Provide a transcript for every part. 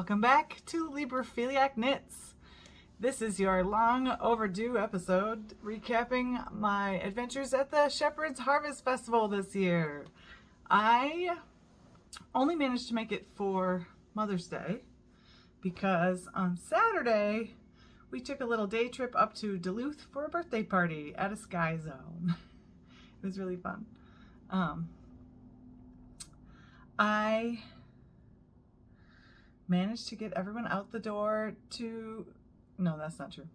Welcome back to Librophiliac Knits. This is your long overdue episode recapping my adventures at the Shepherd's Harvest Festival this year. I only managed to make it for Mother's Day because on Saturday we took a little day trip up to Duluth for a birthday party at a Sky Zone. It was really fun. I managed to get everyone out the door to... No, that's not true.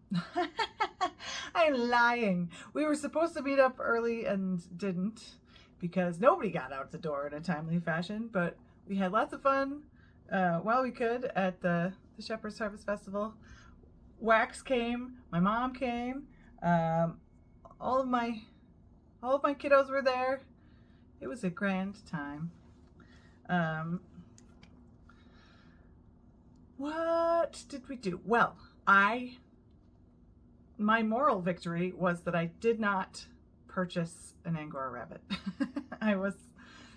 I'm lying. We were supposed to meet up early and didn't because nobody got out the door in a timely fashion, but we had lots of fun while we could at the Shepherd's Harvest Festival. Wax came, my mom came, all of my kiddos were there. It was a grand time. What did we do? Well, my moral victory was that I did not purchase an Angora rabbit. I was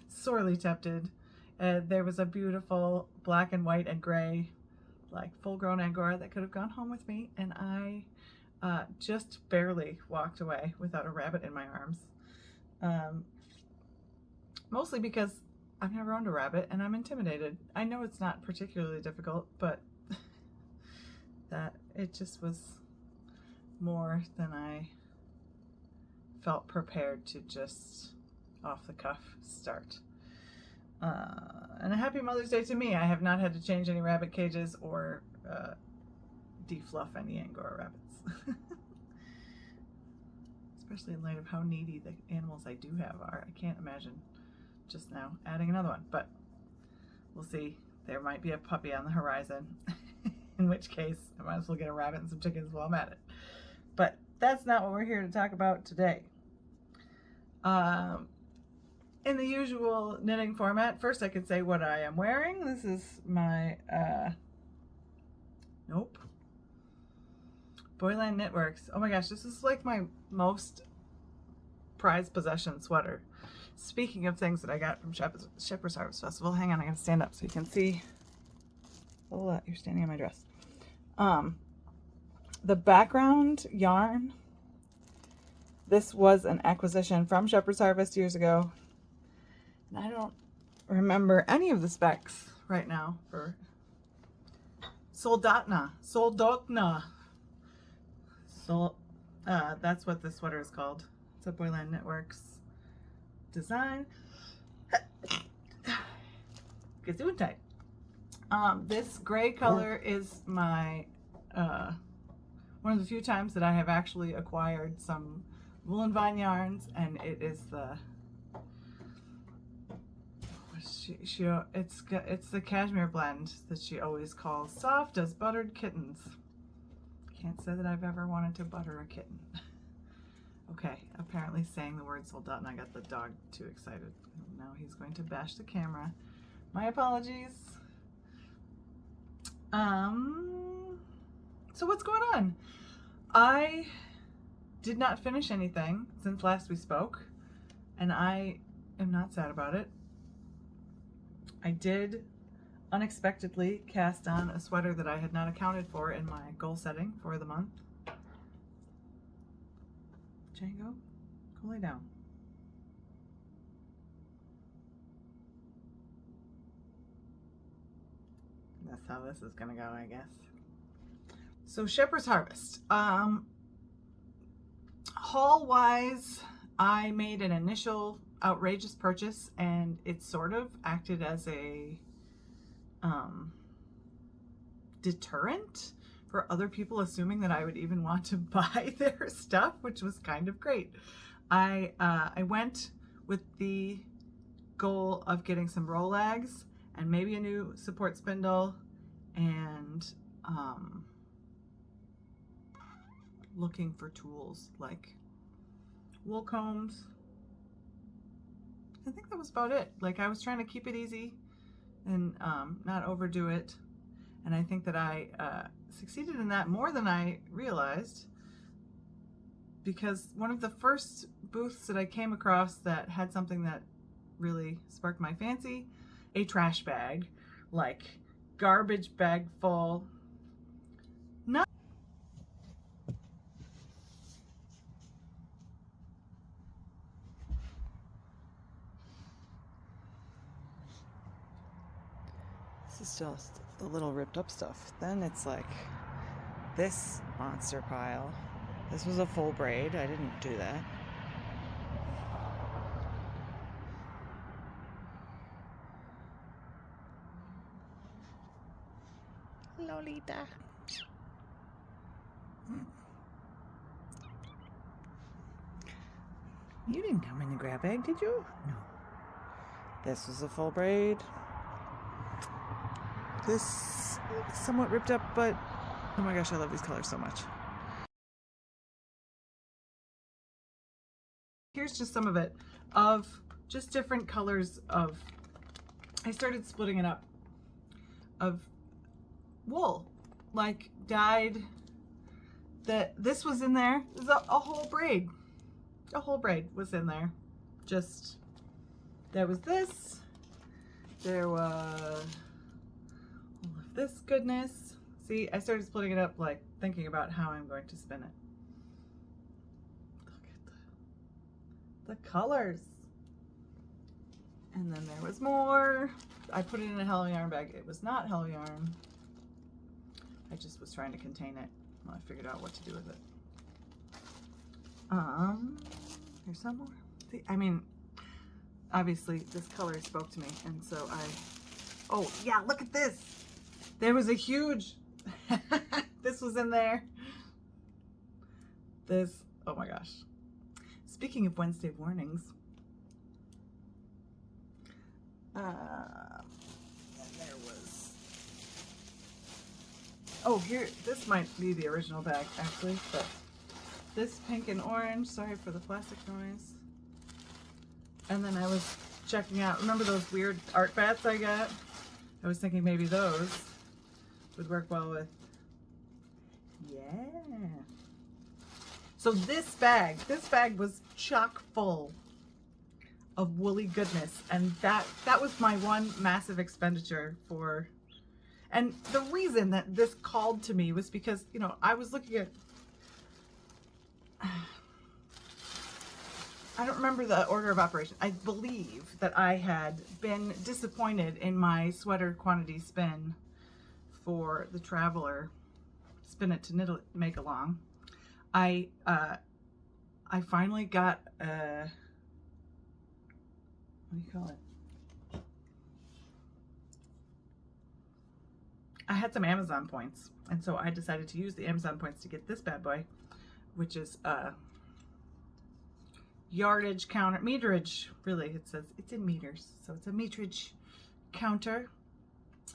sorely tempted. There was a beautiful black and white and gray, like full-grown Angora that could have gone home with me, and I just barely walked away without a rabbit in my arms. Mostly because I've never owned a rabbit and I'm intimidated. I know it's not particularly difficult, but that it just was more than I felt prepared to just off the cuff start. And a happy Mother's Day to me. I have not had to change any rabbit cages or defluff any Angora rabbits. Especially in light of how needy the animals I do have are. I can't imagine just now adding another one, but we'll see. There might be a puppy on the horizon, in which case I might as well get a rabbit and some chickens while I'm at it. But that's not what we're here to talk about today. In the usual knitting format, first I could say what I am wearing. This is my Boyland Knitworks. Oh my gosh, this is like my most prized possession sweater. Speaking of things that I got from Shepherd's Harvest Festival, hang on, I gotta stand up so you can see. Oh, you're standing on my dress. The background yarn, this was an acquisition from Shepherd's Harvest years ago. And I don't remember any of the specs right now for Soldotna. That's what this sweater is called. It's a Boyland Knitworks design. Gesundheit. This gray color is my one of the few times that I have actually acquired some woolen vine yarns, and it is it's the cashmere blend that she always calls soft as buttered kittens. Can't say that I've ever wanted to butter a kitten. Okay, apparently saying the word Soldotna got the dog too excited. Now he's going to bash the camera. My apologies. So what's going on? I did not finish anything since last we spoke, and I am not sad about it. I did unexpectedly cast on a sweater that I had not accounted for in my goal setting for the month. Django, go lay down. That's how this is gonna go, I guess. So Shepherd's Harvest. Haul-wise, I made an initial outrageous purchase, and it sort of acted as a deterrent for other people assuming that I would even want to buy their stuff, which was kind of great. I went with the goal of getting some Rolags and maybe a new support spindle, and looking for tools like wool combs. I think that was about it. Like, I was trying to keep it easy and not overdo it, and I think that I succeeded in that more than I realized, because one of the first booths that I came across that had something that really sparked my fancy, a trash bag, like garbage bag full. Not this is just the little ripped up stuff. Then it's like this monster pile. This was a full braid. I didn't do that. Lolita. You didn't come in the grab bag, did you? No. This was a full braid. This is somewhat ripped up, but oh my gosh, I love these colors so much. Here's just some of it, of just different colors of, I started splitting it up, of wool, like dyed, that this was in there. There's a whole braid. A whole braid was in there. Just, there was this, there was all of this goodness. See, I started splitting it up, like thinking about how I'm going to spin it. Look at the colors. And then there was more. I put it in a Hello Yarn bag. It was not Hello Yarn. I just was trying to contain it while I figured out what to do with it. There's some more. See, I mean, obviously this color spoke to me, and so oh yeah, look at this. There was a huge, this was in there. This, oh my gosh. Speaking of Wednesday warnings, and there was, oh here, this might be the original bag actually, but this pink and orange, sorry for the plastic noise. And then I was checking out, remember those weird art bats I got? I was thinking maybe those would work well with, yeah. So this bag was chock full of woolly goodness, and that was my one massive expenditure for, and the reason that this called to me was because, you know, I was looking at, I don't remember the order of operation. I believe that I had been disappointed in my sweater quantity spin for the Traveler, spin it to knit make along. I finally got what do you call it? I had some Amazon points, and so I decided to use the Amazon points to get this bad boy, which is yardage counter, meterage, really, it says it's in meters, so it's a meterage counter.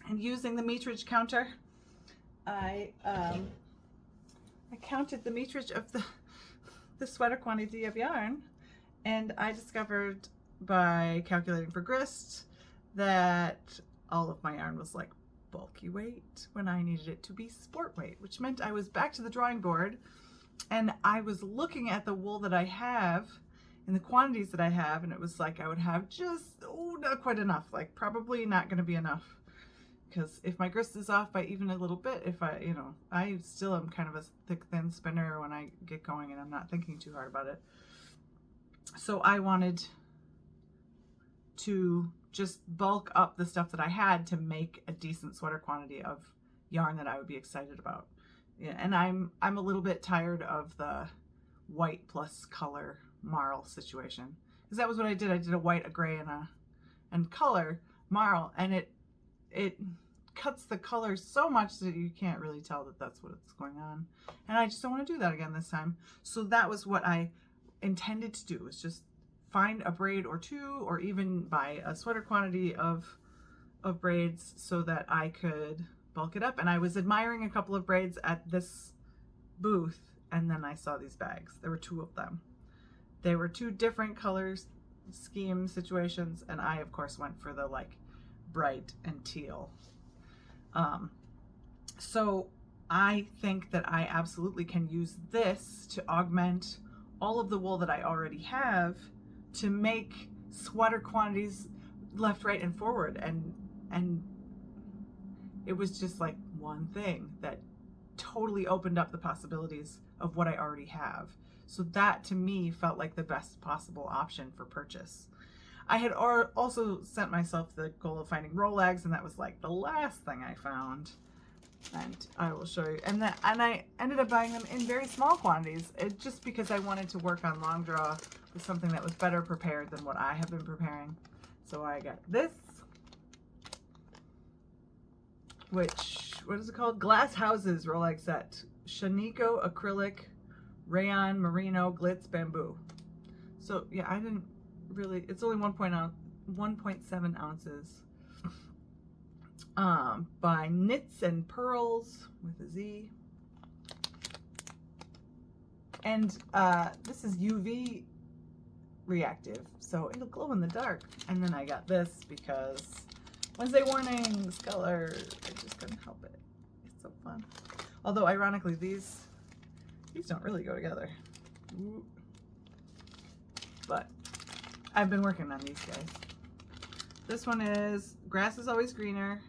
And using the meterage counter, I counted the meterage of the sweater quantity of yarn, and I discovered by calculating for grist that all of my yarn was like bulky weight when I needed it to be sport weight, which meant I was back to the drawing board, and I was looking at the wool that I have and the quantities that I have, and it was like I would have just, oh, not quite enough, like probably not going to be enough, because if my grist is off by even a little bit, if I, you know, I still am kind of a thick, thin spinner when I get going and I'm not thinking too hard about it. So I wanted to just bulk up the stuff that I had to make a decent sweater quantity of yarn that I would be excited about. Yeah, and I'm a little bit tired of the white plus color marl situation, because that was what I did. I did a white, a gray, and color marl, and it cuts the colors so much that you can't really tell that that's what's going on, and I just don't want to do that again this time. So that was what I intended to do, was just find a braid or two, or even buy a sweater quantity of braids so that I could bulk it up. And I was admiring a couple of braids at this booth, and then I saw these bags. There were two of them. They were two different colors scheme situations, and I of course went for the like bright and teal. So I think that I absolutely can use this to augment all of the wool that I already have to make sweater quantities left, right, and forward, and It was just like one thing that totally opened up the possibilities of what I already have. So that to me felt like the best possible option for purchase. I had also set myself the goal of finding Rolags, and that was like the last thing I found. And I will show you. And I ended up buying them in very small quantities, just because I wanted to work on long draw with something that was better prepared than what I have been preparing. So I got this, which, what is it called? Glass Houses Rolag set. Shaniko acrylic, rayon, merino, glitz, bamboo. So yeah, I didn't really, it's only 1.7 ounces. By Knitz and Pearls with a Z. And this is UV reactive, so it'll glow in the dark. And then I got this because Wednesday warnings, color. I just couldn't help it. It's so fun. Although ironically, these don't really go together. Ooh. But I've been working on these guys. This one is Grass is Always Greener,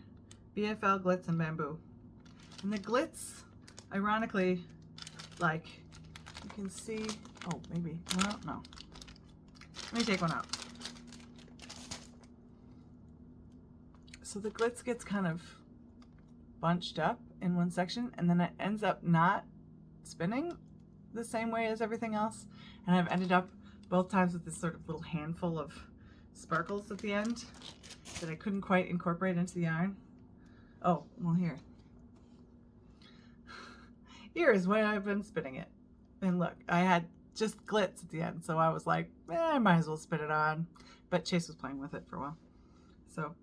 BFL, Glitz, and Bamboo. And the glitz, ironically, like you can see, oh, maybe, well, no. Let me take one out. So the glitz gets kind of bunched up in one section, and then it ends up not spinning the same way as everything else. And I've ended up both times with this sort of little handful of sparkles at the end that I couldn't quite incorporate into the yarn. Oh, well, here is where I've been spinning it. And look, I had just glitz at the end, so I was like, I might as well spin it on. But Chase was playing with it for a while. So,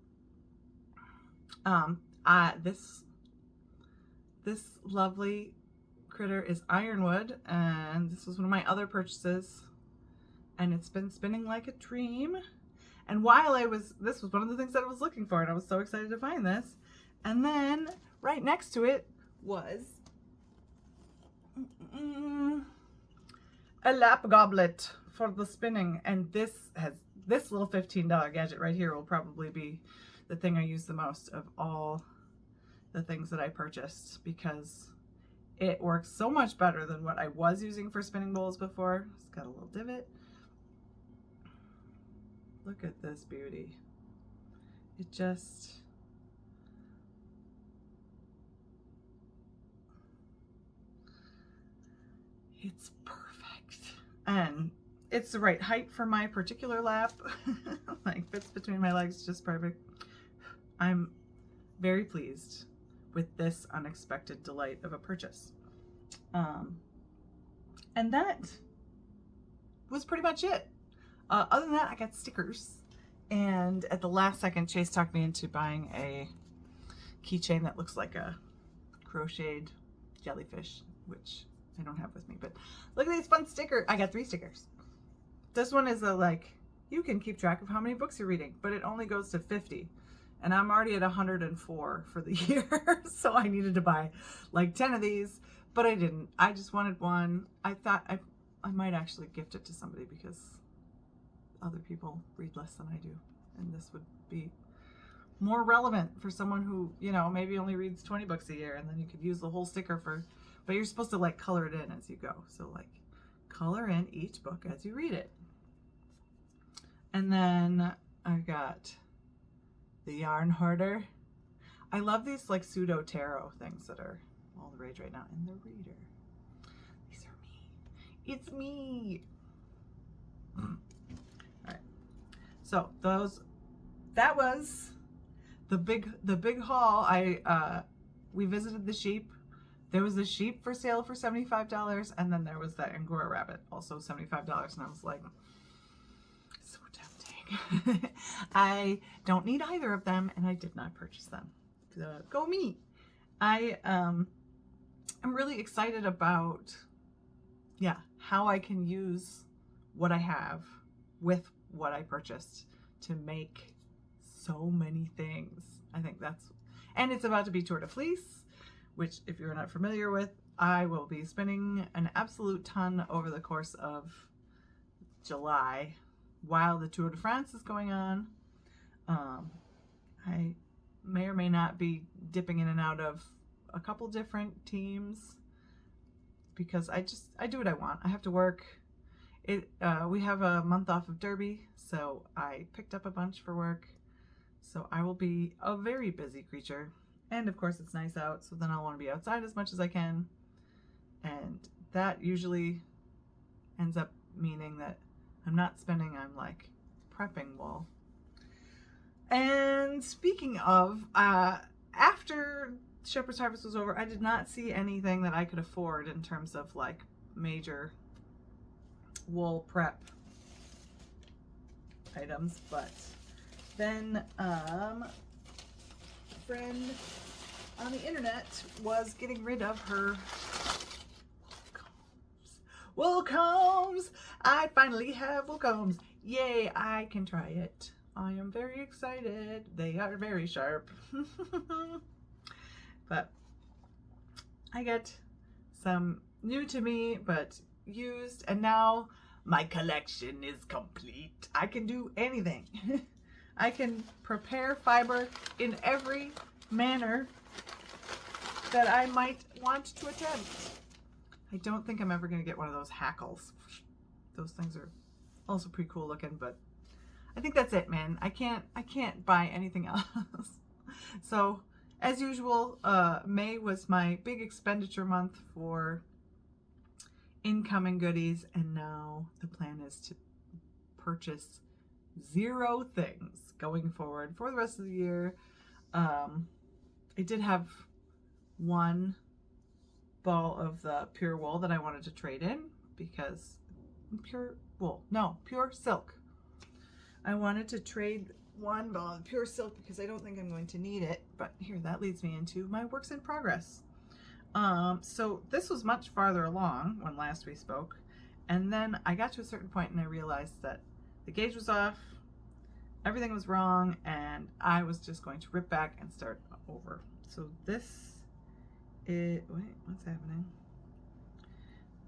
this lovely critter is Ironwood, and this was one of my other purchases, and it's been spinning like a dream. And while this was one of the things that I was looking for, and I was so excited to find this. And then right next to it was a lap goblet for the spinning. And this little $15 gadget right here will probably be the thing I use the most of all the things that I purchased, because it works so much better than what I was using for spinning bowls before. It's got a little divot. Look at this beauty. It just, it's perfect. And it's the right height for my particular lap. Like, fits between my legs just perfect. I'm very pleased with this unexpected delight of a purchase. And that was pretty much it. Other than that, I got stickers. And at the last second, Chase talked me into buying a keychain that looks like a crocheted jellyfish, which I don't have with me. But look at these fun stickers. I got 3 stickers. This one is you can keep track of how many books you're reading, but it only goes to 50. And I'm already at 104 for the year. So I needed to buy like 10 of these, but I didn't. I just wanted one. I thought I might actually gift it to somebody, because other people read less than I do. And this would be more relevant for someone who, maybe only reads 20 books a year, and then you could use the whole sticker but you're supposed to like color it in as you go. So like color in each book as you read it. And then I got the yarn hoarder. I love these like pseudo tarot things that are all the rage right now. And the reader. These are me. It's me. All right. So that was the big haul. We visited the sheep. There was a sheep for sale for $75, and then there was that Angora rabbit, also $75, and I was like, so tempting. I don't need either of them, and I did not purchase them. Go me. I'm really excited about, how I can use what I have with what I purchased to make so many things. I think and it's about to be Tour de Fleece, which, if you're not familiar with, I will be spinning an absolute ton over the course of July while the Tour de France is going on. may or may not be dipping in and out of a couple different teams because I do what I want. I have to work. We have a month off of Derby, so I picked up a bunch for work. So I will be a very busy creature. And of course it's nice out, so then I'll want to be outside as much as I can. And that usually ends up meaning that I'm like prepping wool. And speaking of, after Shepherd's Harvest was over, I did not see anything that I could afford in terms of like major wool prep items, but then a friend on the internet was getting rid of her wool combs. I finally have wool combs. Yay, I can try it. I am very excited. They are very sharp. But I get some new to me but used, and now my collection is complete. I can do anything. I can prepare fiber in every manner that I might want to attempt. I don't think I'm ever going to get one of those hackles. Those things are also pretty cool looking, but I think that's it, man. I can't buy anything else. So as usual, May was my big expenditure month for incoming goodies, and now the plan is to purchase 0 things going forward for the rest of the year. I did have one ball of the pure wool that I wanted to trade in because pure silk. I wanted to trade one ball of pure silk because I don't think I'm going to need it, but here, that leads me into my works in progress. So this was much farther along when last we spoke, and then I got to a certain point and I realized that the gauge was off, everything was wrong, and I was just going to rip back and start over. So this is, wait, what's happening?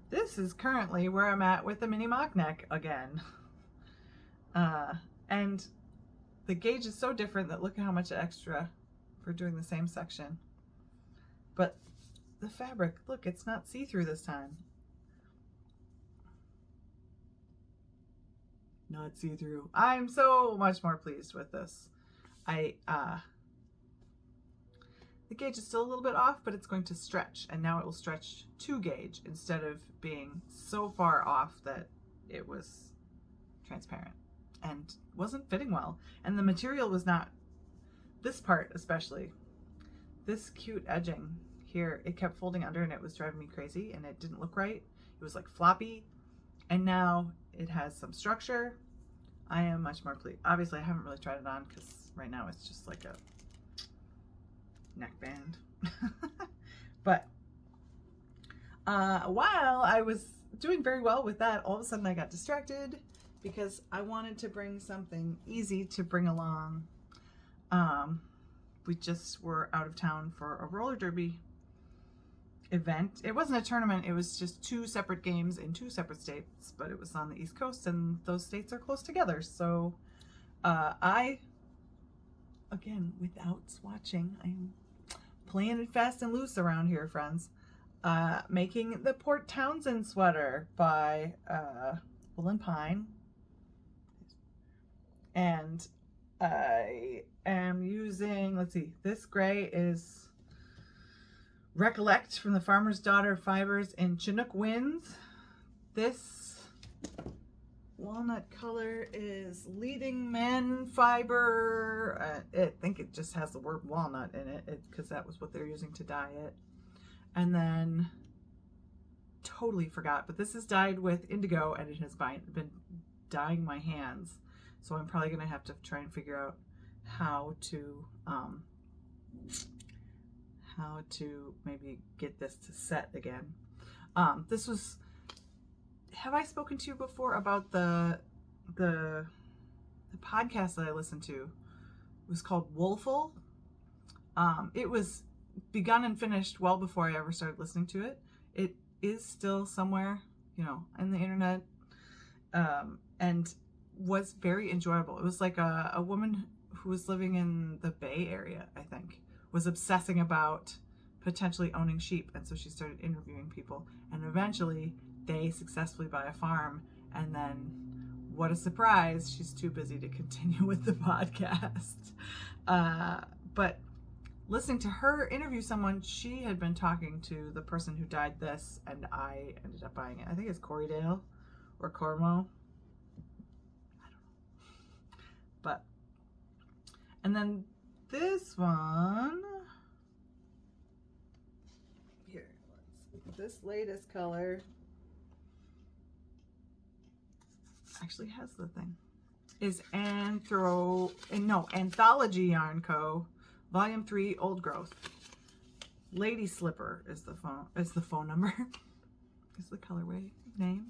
This is currently where I'm at with the mini mock neck again. And the gauge is so different that look at how much extra for doing the same section. But the fabric, look, it's not see-through this time. Not see-through. I'm so much more pleased with this. The gauge is still a little bit off, but it's going to stretch, and now it will stretch to gauge instead of being so far off that it was transparent and wasn't fitting well. And the material was not, this part especially, this cute edging here, it kept folding under and it was driving me crazy and it didn't look right. It was like floppy, and now it has some structure. I am much more pleased. Obviously I haven't really tried it on because right now it's just like a neckband. But while I was doing very well with that, all of a sudden I got distracted because I wanted to bring something easy to bring along. We just were out of town for a roller derby event. It wasn't a tournament, it was just 2 separate games in 2 separate states, but it was on the East Coast and those states are close together. So I, again, without swatching, I'm playing it fast and loose around here, friends. Making the Port Townsend sweater by Boyland Pine. And I am using, let's see, this gray is Recollect from the Farmer's Daughter Fibers in Chinook Winds. This walnut color is Leading Men Fiber. I think it just has the word walnut in it because that was what they're using to dye it. And then, totally forgot, but this is dyed with indigo and it has been dyeing my hands. So I'm probably going to have to try and figure out how to maybe get this to set again. This was, have I spoken to you before about the podcast that I listened to? It was called Woolful. It was begun and finished well before I ever started listening to it. It is still somewhere, you know, in the internet, and was very enjoyable. It was like a woman who was living in the Bay Area, I think, was obsessing about potentially owning sheep. And so she started interviewing people, and eventually they successfully buy a farm. And then, what a surprise, she's too busy to continue with the podcast. But listening to her interview someone, she had been talking to the person who dyed this, and I ended up buying it. I think it's Corriedale or Cormo. I don't know. But, and then this one, here, this latest color actually has the thing, is Anthology Yarn Co. Volume 3, Old Growth. Lady Slipper is the phone number. Is the colorway name.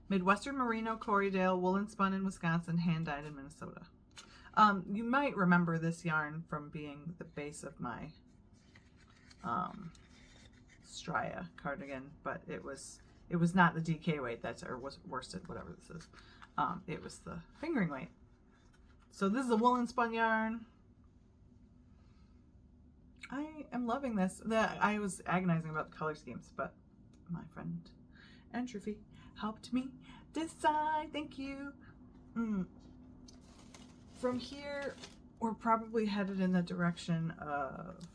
Midwestern Merino, Corriedale, woolen spun in Wisconsin, hand dyed in Minnesota. You might remember this yarn from being the base of my Strya cardigan, but it was not the DK weight, or was worsted, whatever this is. It was the fingering weight. So this is a woolen spun yarn. I am loving this. I was agonizing about the color schemes, but my friend Entropy helped me decide. Thank you. From here, we're probably headed in the direction of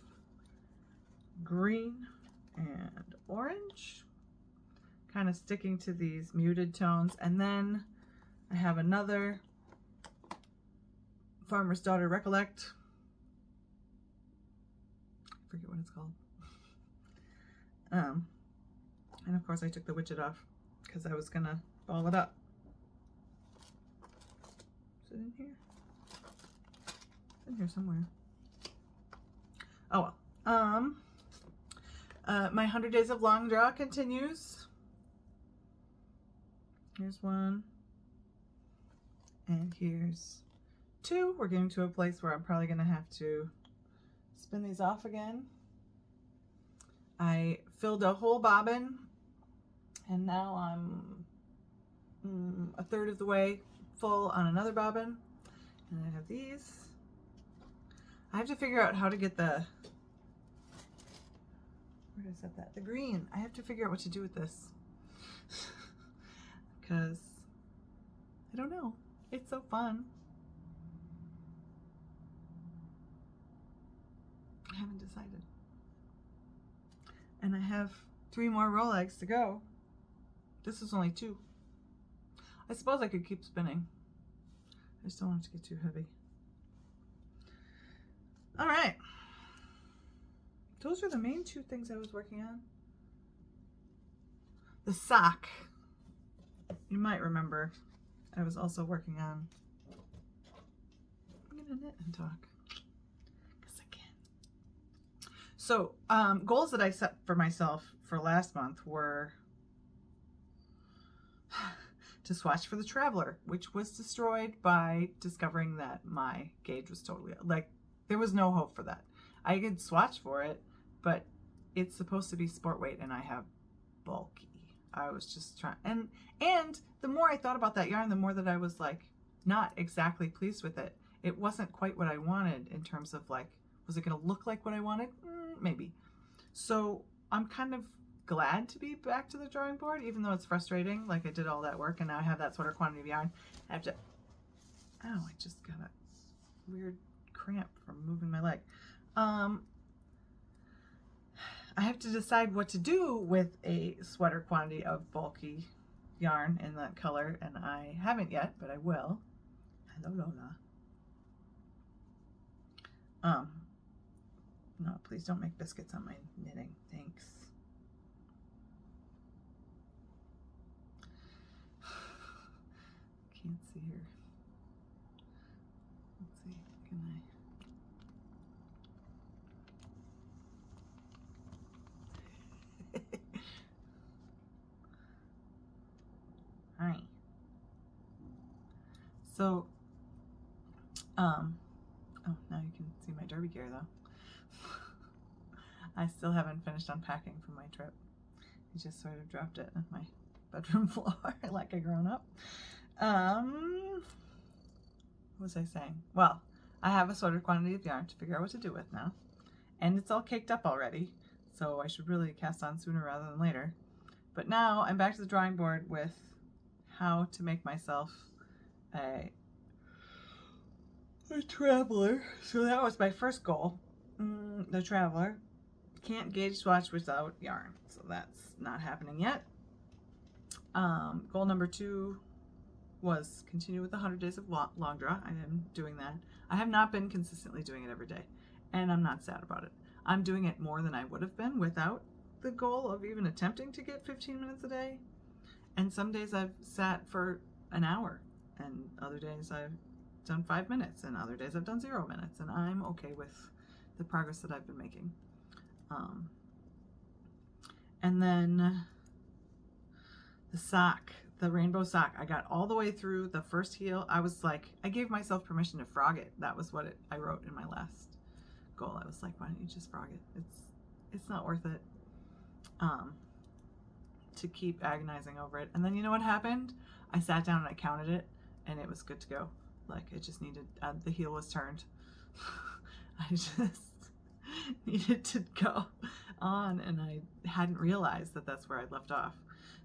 green and orange, kind of sticking to these muted tones. And then I have another Farmer's Daughter Recollect. I forget what it's called. And of course I took the widget off because I was gonna ball it up. Is it in here? It's in here somewhere. Oh well. My 100 Days of Long Draw continues. Here's one. And here's two. We're getting to a place where I'm probably gonna have to spin these off again. I filled a whole bobbin, and now I'm a third of the way full on another bobbin. And I have these. I have to figure out how to get the, where did I set that? The green. I have to figure out what to do with this. Because I don't know. It's so fun. I haven't decided. And I have 3 more Rolags to go. This is only 2. I suppose I could keep spinning. I just don't want it to get too heavy. All right. Those are the main 2 things I was working on. The sock. You might remember I was also working on. I'm gonna knit and talk. So, goals that I set for myself for last month were to swatch for the Traveler, which was destroyed by discovering that my gauge was totally, like, there was no hope for that. I could swatch for it, but it's supposed to be sport weight, and I have bulky. I was just trying, and the more I thought about that yarn, the more that I was, like, not exactly pleased with it. It wasn't quite what I wanted in terms of, like, was it going to look like what I wanted? Maybe. So I'm kind of glad to be back to the drawing board, even though it's frustrating. Like, I did all that work and now I have that sort of quantity of yarn. I have to, oh, I just got a weird cramp from moving my leg. I have to decide what to do with a sweater quantity of bulky yarn in that color, and I haven't yet, but I will. Hello, Lola. No, please don't make biscuits on my knitting. Thanks. Can't see her. Let's see, can I? Hi. So, oh, now you can see my derby gear though. I still haven't finished unpacking from my trip. I just sort of dropped it on my bedroom floor like a grown up. was I saying? Well, I have a sorted quantity of yarn to figure out what to do with now. And it's all caked up already, so I should really cast on sooner rather than later. But now I'm back to the drawing board with how to make myself a traveler. So that was my first goal. The traveler. Can't gauge swatch without yarn, so that's not happening yet. Goal number 2 was continue with the 100 days of long draw. I am doing that. I have not been consistently doing it every day, and I'm not sad about it. I'm doing it more than I would have been without the goal of even attempting to get 15 minutes a day. And some days I've sat for an hour, and other days I've done 5 minutes, and other days I've done 0 minutes, and I'm okay with the progress that I've been making. And then the sock, the rainbow sock, I got all the way through the first heel. I was like, I gave myself permission to frog it. That was what I wrote in my last goal. I was like, why don't you just frog it? It's not worth it to keep agonizing over it. And then you know what happened? I sat down and I counted it, and it was good to go. Like, it just needed, the heel was turned. I just needed to go on, and I hadn't realized that that's where I'd left off.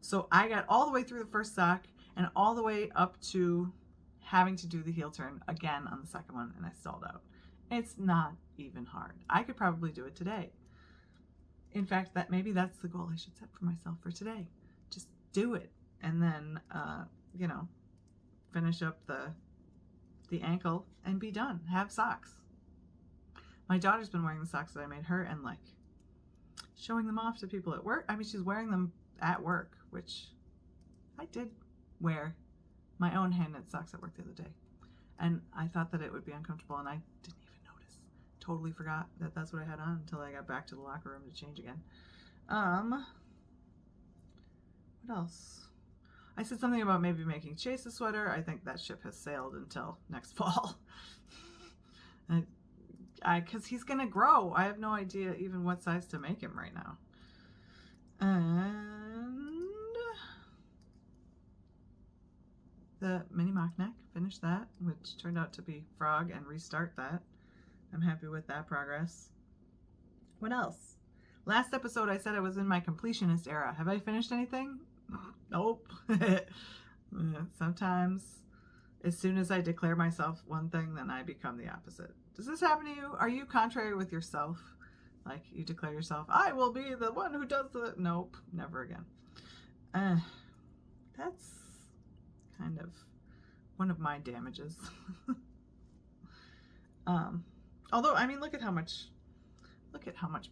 So I got all the way through the first sock and all the way up to having to do the heel turn again on the second one, and I stalled out. It's not even hard. I could probably do it today. In fact, maybe that's the goal I should set for myself for today. Just do it, and then you know, finish up the ankle and be done. Have socks. My daughter's been wearing the socks that I made her and like showing them off to people at work. I mean, she's wearing them at work, which I did wear my own hand knit socks at work the other day, and I thought that it would be uncomfortable, and I didn't even notice. Totally forgot that that's what I had on until I got back to the locker room to change again. What else? I said something about maybe making Chase a sweater. I think that ship has sailed until next fall. Because he's gonna grow. I have no idea even what size to make him right now. And the mini mock neck, finished that, which turned out to be frog, and restart that. I'm happy with that progress. What else? Last episode I said I was in my completionist era. Have I finished anything? Nope. Sometimes as soon as I declare myself one thing, then I become the opposite. Does this happen to you? Are you contrary with yourself? Like, you declare yourself, I will be the one who does the... Nope, never again. That's kind of one of my damages. Although, I mean, look at how much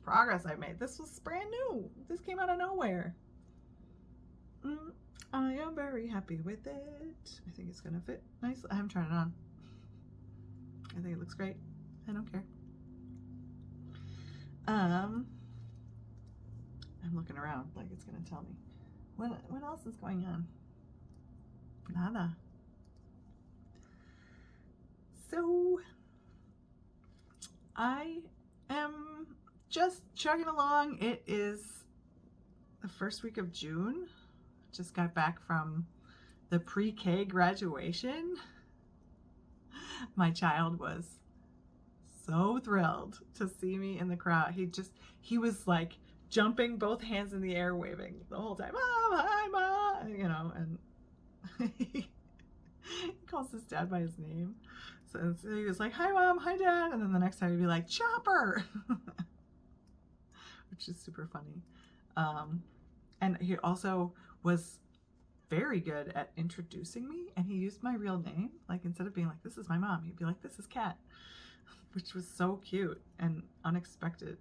progress I made. This was brand new. This came out of nowhere. I am very happy with it. I think it's gonna fit nicely. I haven't tried it on. I think it looks great. I don't care. I'm looking around like it's gonna tell me. What else is going on? Nada. So I am just chugging along. It is the first week of June. Just got back from the pre-K graduation. My child was so thrilled to see me in the crowd. He was like jumping, both hands in the air, waving the whole time. Mom, hi, Mom, you know, and he calls his dad by his name. So he was like, hi, Mom, hi, Dad. And then the next time he'd be like, Chopper, which is super funny. And he also was very good at introducing me, and he used my real name. Like, instead of being like, this is my mom, he'd be like, this is Kat, which was so cute and unexpected.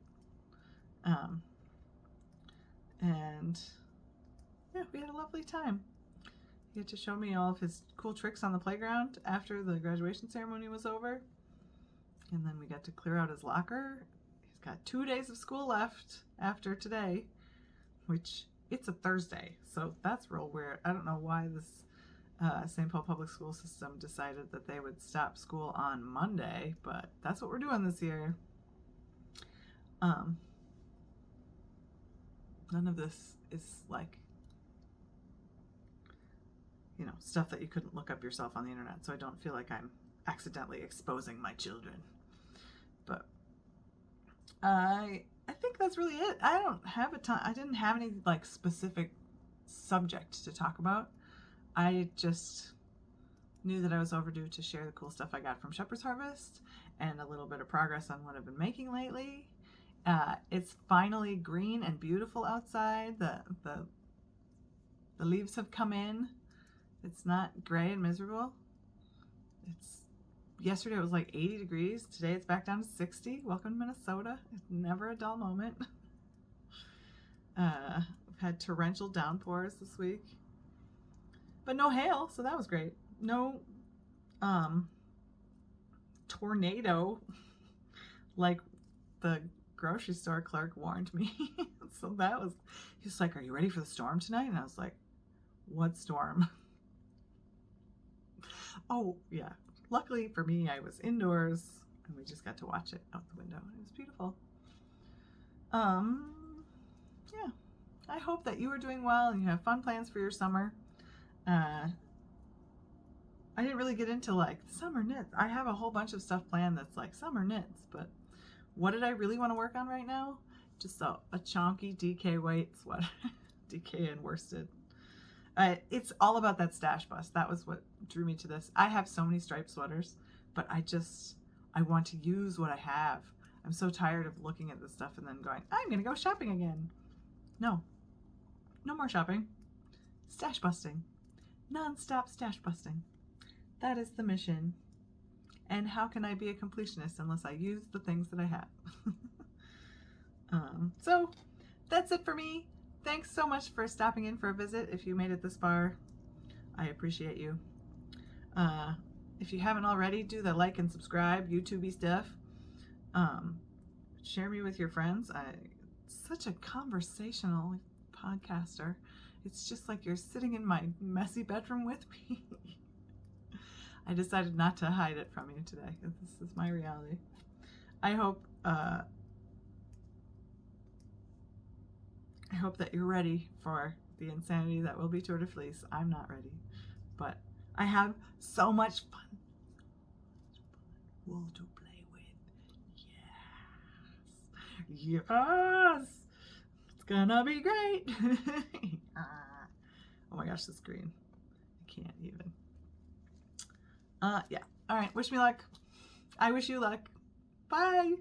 And yeah, we had a lovely time. He had to show me all of his cool tricks on the playground after the graduation ceremony was over. And then we got to clear out his locker. He's got 2 days of school left after today, which it's a Thursday, so that's real weird. I don't know why this St. Paul public school system decided that they would stop school on Monday, but that's what we're doing this year. None of this is like, you know, stuff that you couldn't look up yourself on the internet, so I don't feel like I'm accidentally exposing my children. But I think that's really it. I don't have a ton. I didn't have any like specific subject to talk about. I just knew that I was overdue to share the cool stuff I got from Shepherd's Harvest and a little bit of progress on what I've been making lately. It's finally green and beautiful outside. The leaves have come in. It's not gray and miserable. Yesterday it was like 80 degrees. Today it's back down to 60. Welcome to Minnesota. It's never a dull moment. I've had torrential downpours this week, but no hail, so that was great. No tornado like the grocery store clerk warned me. So that was, he's like, "Are you ready for the storm tonight?" And I was like, "What storm?" Oh yeah, luckily for me I was indoors and we just got to watch it out the window. It was beautiful. Yeah, I hope that you are doing well and you have fun plans for your summer. I didn't really get into like summer knits. I have a whole bunch of stuff planned that's like summer knits, but what did I really want to work on right now? Just a chonky DK weight sweater. DK and worsted. It's all about that stash bust. That was what drew me to this. I have so many striped sweaters, but I want to use what I have. I'm so tired of looking at this stuff and then going, I'm going to go shopping again. No more shopping. Stash busting. Non-stop stash busting. That is the mission. And how can I be a completionist unless I use the things that I have? So that's it for me. Thanks so much for stopping in for a visit. If you made it this far, I appreciate you. If you haven't already, do the like and subscribe, YouTube-y stuff. Share me with your friends. Such a conversational podcaster. It's just like you're sitting in my messy bedroom with me. I decided not to hide it from you today. This is my reality. I hope that you're ready for the insanity that will be Tour de Fleece. I'm not ready, but I have so much fun. Wool to play with. Yes. Yes. It's gonna be great. Oh my gosh, this green. I can't even. Yeah. All right. Wish me luck. I wish you luck. Bye.